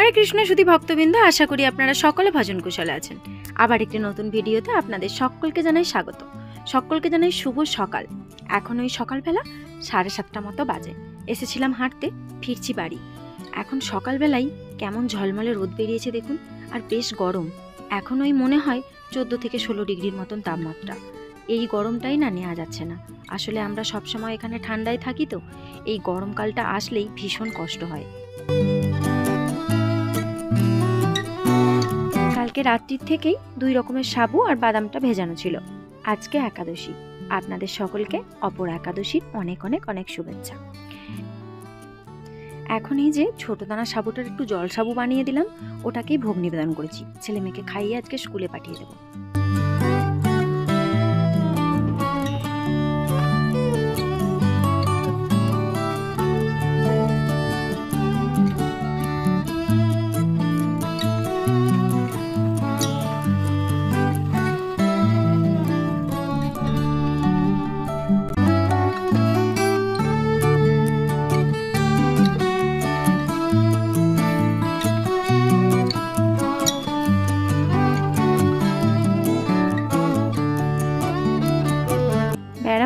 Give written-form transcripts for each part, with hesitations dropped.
হরে কৃষ্ণ সুধী ভক্তবৃন্দ, আশা করি আপনারা সকলে ভজন কুশলে আছেন। আবার একটি নতুন ভিডিওতে আপনাদের সকলকে জানাই স্বাগত। সকলকে জানাই শুভ সকাল। এখন ওই সকালবেলা 7:30 মতো বাজে। এসেছিলাম হাঁটতে, ফিরছি বাড়ি। এখন সকালবেলাই কেমন ঝলমলে রোদ বেরিয়েছে দেখুন, আর বেশ গরম। এখন ওই মনে হয় 14 থেকে 16 ডিগ্রির মতন তাপমাত্রা। এই গরমটাই না নেওয়া যাচ্ছে না। আসলে আমরা সবসময় এখানে ঠান্ডায় থাকি, তো এই গরমকালটা আসলেই ভীষণ কষ্ট হয়। কালকে রাত্রির থেকেই 2 রকমের সাবু আর বাদামটা ভেজানো ছিল। আজকে একাদশী, আপনাদের সকলকে অপর একাদশীর অনেক অনেক অনেক শুভেচ্ছা। এখন এই যে ছোট দানা সাবুটার একটু জল সাবু বানিয়ে দিলাম, ওটাকেই ভোগ নিবেদন করেছি। ছেলে মেয়েকে খাইয়ে আজকে স্কুলে পাঠিয়ে দেবো।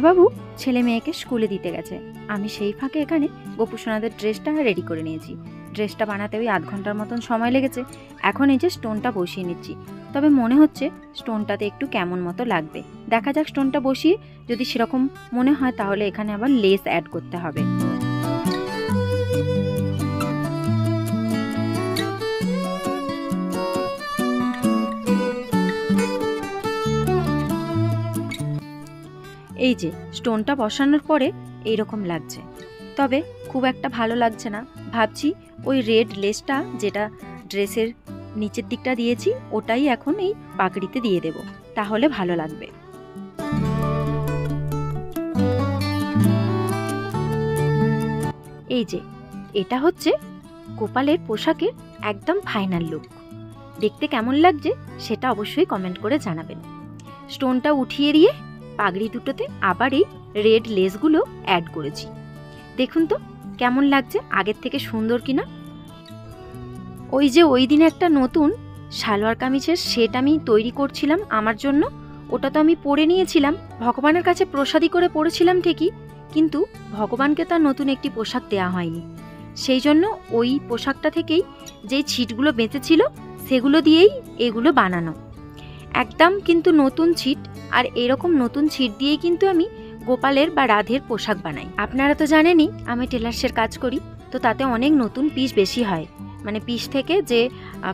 বাবু ছেলে মেয়েকে স্কুলে দিতে গেছে। আমি সেই ফাঁকে এখানে গোপুসোনাদের ড্রেসটা রেডি করে নিয়েছি। ড্রেসটা বানাতে ওই 8 ঘন্টার মতন সময় লেগেছে। এখন এই যে স্টোনটা বসিয়ে নিচ্ছি। তবে মনে হচ্ছে স্টোনটাতে একটু কেমন মতো লাগবে, দেখা যাক। স্টোনটা বসিয়ে যদি সেরকম মনে হয় তাহলে এখানে আবার লেস অ্যাড করতে হবে। এই যে স্টোনটা বসানোর পরে এইরকম লাগছে, তবে খুব একটা ভালো লাগছে না। ভাবছি ওই রেড লেসটা যেটা ড্রেসের নিচের দিকটা দিয়েছি ওটাই এখন এই পাগড়িতে দিয়ে দেব, তাহলে ভালো লাগবে। এই যে এটা হচ্ছে গোপালের পোশাকের একদম ফাইনাল লুক। দেখতে কেমন লাগছে সেটা অবশ্যই কমেন্ট করে জানাবেন। স্টোনটা উঠিয়ে দিয়ে পাগড়ি দুটোতে আবার এই রেড লেসগুলো অ্যাড করেছি। দেখুন তো কেমন লাগছে, আগের থেকে সুন্দর কিনা। ওই যে ওই দিন একটা নতুন সালোয়ার কামিজের সেট আমি তৈরি করছিলাম আমার জন্য, ওটা তো আমি পরে নিয়েছিলাম। ভগবানের কাছে প্রসাদী করে পরেছিলাম ঠিকই, কিন্তু ভগবানকে তার নতুন একটি পোশাক দেওয়া হয়নি। সেই জন্য ওই পোশাকটা থেকেই যেই ছিটগুলো বেঁচেছিল সেগুলো দিয়েই এগুলো বানানো। একদম কিন্তু নতুন ছিট, আর এরকম নতুন ছিট দিয়েই কিন্তু আমি গোপালের বা রাধের পোশাক বানাই। আপনারা তো জানেনই আমি টেলার্সের কাজ করি, তো তাতে অনেক নতুন পিস বেশি হয়। মানে পিস থেকে যে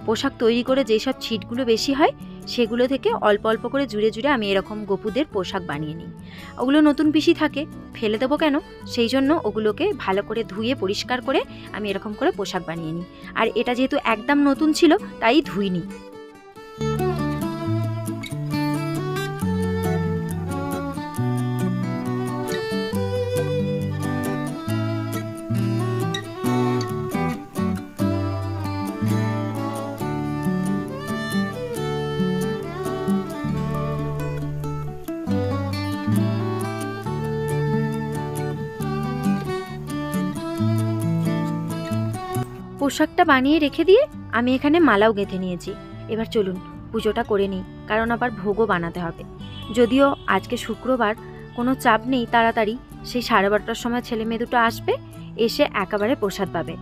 পোশাক তৈরি করে যেসব ছিটগুলো বেশি হয় সেগুলো থেকে অল্প অল্প করে জুড়ে জুড়ে আমি এরকম গোপুদের পোশাক বানিয়ে নিই। ওগুলো নতুন পিসই থাকে, ফেলে দেবো কেন, সেই জন্য ওগুলোকে ভালো করে ধুয়ে পরিষ্কার করে আমি এরকম করে পোশাক বানিয়ে নিই। আর এটা যেহেতু একদম নতুন ছিল তাই ধুইনি। পোশাকটা বানিয়ে রেখে দিয়ে আমি এখানে মালাও গেঁথে নিয়েছি। এবার চলুন পুজোটা করে নিই, কারণ আবার ভোগও বানাতে হবে। যদিও আজকে শুক্রবার, কোনো চাপ নেই, তাড়াতাড়ি সেই 12:30টার সময় ছেলে মেয়ে দুটো আসবে, এসে একেবারে প্রসাদ পাবে।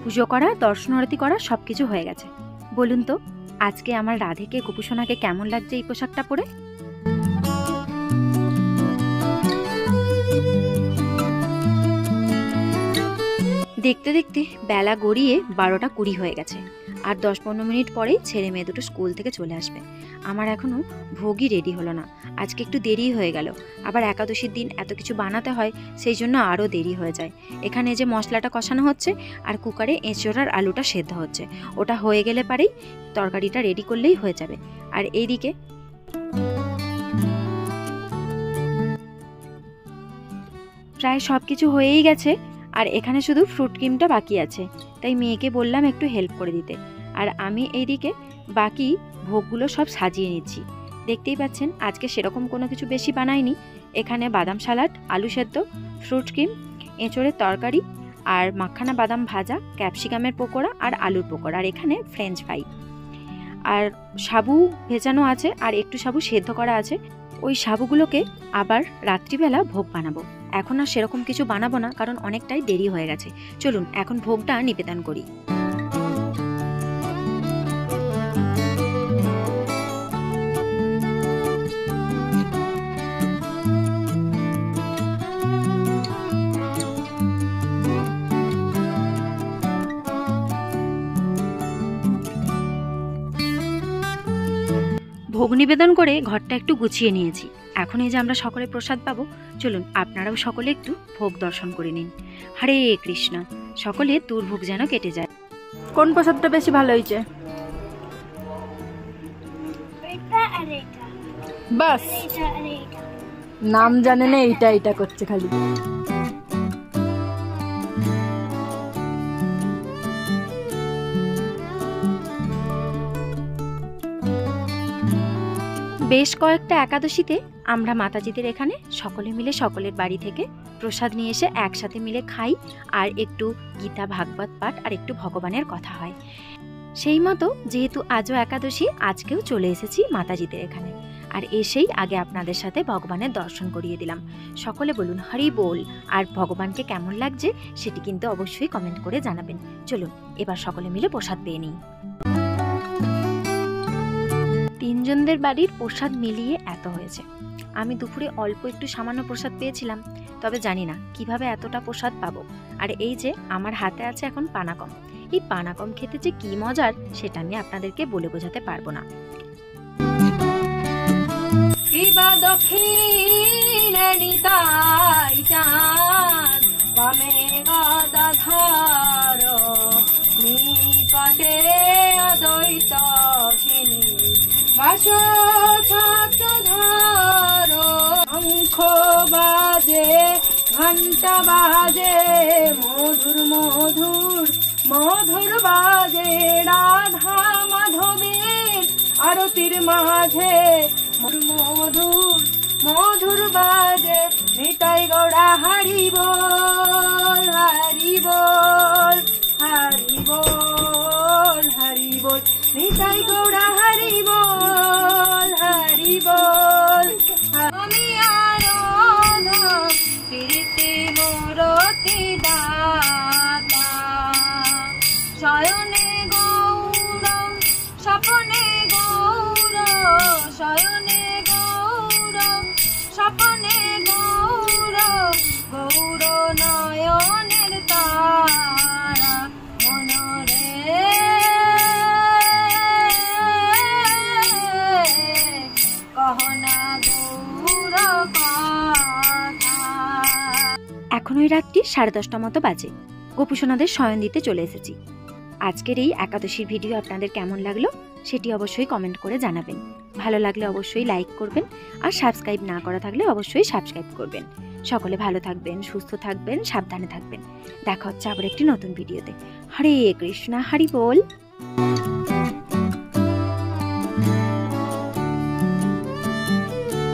পুজো করা, দর্শন আরতি করা সবকিছু হয়ে গেছে। বলুন তো আজকে আমার রাধেকে গোপুসোনাকে কেমন লাগছে এই পোশাকটা পরে? দেখতে দেখতে বেলা গড়িয়ে 12টা 20 হয়ে গেছে। আর 10-15 মিনিট পরেই ছেলে মেয়ে দুটো স্কুল থেকে চলে আসবে। আমার এখনও ভোগই রেডি হলো না। আজকে একটু দেরি হয়ে গেল। আবার একাদশীর দিন এত কিছু বানাতে হয়, সেই জন্য আরও দেরি হয়ে যায়। এখানে যে মশলাটা কষানো হচ্ছে আর কুকারে এঁচোড় আর আলুটা সেদ্ধ হচ্ছে, ওটা হয়ে গেলে পারেই তরকারিটা রেডি করলেই হয়ে যাবে। আর এইদিকে প্রায় সব কিছু হয়েই গেছে, আর এখানে শুধু ফ্রুট ক্রিমটা বাকি আছে। তাই মেয়েকে বললাম একটু হেল্প করে দিতে, আর আমি এইদিকে বাকি ভোগগুলো সব সাজিয়ে নিচ্ছি। দেখতেই পাচ্ছেন আজকে সেরকম কোনো কিছু বেশি বানাইনি। এখানে বাদাম সালাড, আলু সেদ্ধ, ফ্রুট ক্রিম, এঁচোড়ের তরকারি, আর মাখানা বাদাম ভাজা, ক্যাপসিকামের পকোড়া আর আলুর পকোড়া, আর এখানে ফ্রেঞ্চ ফ্রাই, আর সাবু ভেজানো আছে, আর একটু সাবু সেদ্ধ করা আছে। ওই সাবুগুলোকে আবার রাত্রিবেলা ভোগ বানাবো। এখন আর সেরকম কিছু বানাবো না, কারণ অনেকটাই দেরি হয়ে গেছে। চলুন এখন ভোগটা নিবেদন করি। ভোগ নিবেদন করে ঘরটা একটু গুছিয়ে নিয়েছি। এখন এই যে আমরা সকলে প্রসাদ পাবো, চলুন আপনারাও সকলে একটু ভোগ দর্শন করে নিন। হরে কৃষ্ণ। সকলে দুর্ভোগ যেন কেটে যায়। কোন প্রসাদটা বেশি ভালো হয়েছে? বাস নাম জানে না, এইটা এইটা করছে খালি। বেশ কয়েকটা একাদশীতে আমরা মাতাজিদের এখানে সকলে মিলে সকলের বাড়ি থেকে প্রসাদ নিয়ে এসে একসাথে মিলে খাই, আর একটু গীতা ভাগবত পাঠ আর একটু ভগবানের কথা হয়। সেই মতো যেহেতু আজও একাদশী, আজকেও চলে এসেছি মাতাজিদের এখানে, আর এসেই আগে আপনাদের সাথে ভগবানের দর্শন করিয়ে দিলাম। সকলে বলুন হরি বল। আর ভগবানকে কেমন লাগছে সেটি কিন্তু অবশ্যই কমেন্ট করে জানাবেন। চলুন এবার সকলে মিলে প্রসাদ পেয়ে নিই। তিনজনদের বাড়ির প্রসাদ মিলিয়ে এত হয়েছে। আমি দুপুরে অল্প একটু সামান্য প্রসাদ পেয়েছিলাম, তবে জানি না কিভাবে এতটা প্রসাদ পাবো। আর এই যে আমার হাতে আছে এখন পানাকম। এই পানাকম খেতে যে কি মজার সেটা আমি আপনাদেরকে বলে বোঝাতে পারবো না। শঙ্খ বাজে, ঘন্টা বাজে, মধুর মধুর মধুর বাজে, রাধা মাধবের আরতির মাঝে মধুর মধুর বাজে, নিতাই গৌড়া হরি বল হরি বল হরি বল হরি বল, নিতাই গৌড়া হরি বল হরি বল। আমি আরাধনা প্রীতি মূরতি দাতা, শয়নে গৌর স্বপনে গৌর, শয়নে গৌর স্বপনে গৌর, গৌর নয়নের তারা মনরে কহনা গৌর কথা। এখন ওই রাত্রি 10:30 মতো বাজে। গোপুসোনাদের শয়ন দিতে চলে এসেছি। আজকের এই একাদশীর ভিডিও আপনাদের কেমন লাগলো সেটি অবশ্যই কমেন্ট করে জানাবেন। ভালো লাগলে অবশ্যই লাইক করবেন, আর সাবস্ক্রাইব না করা থাকলে অবশ্যই সাবস্ক্রাইব করবেন। সকলে ভালো থাকবেন, সুস্থ থাকবেন, সাবধানে থাকবেন। দেখা হচ্ছে আবার একটি নতুন ভিডিওতে। হরে কৃষ্ণ, হরি বল।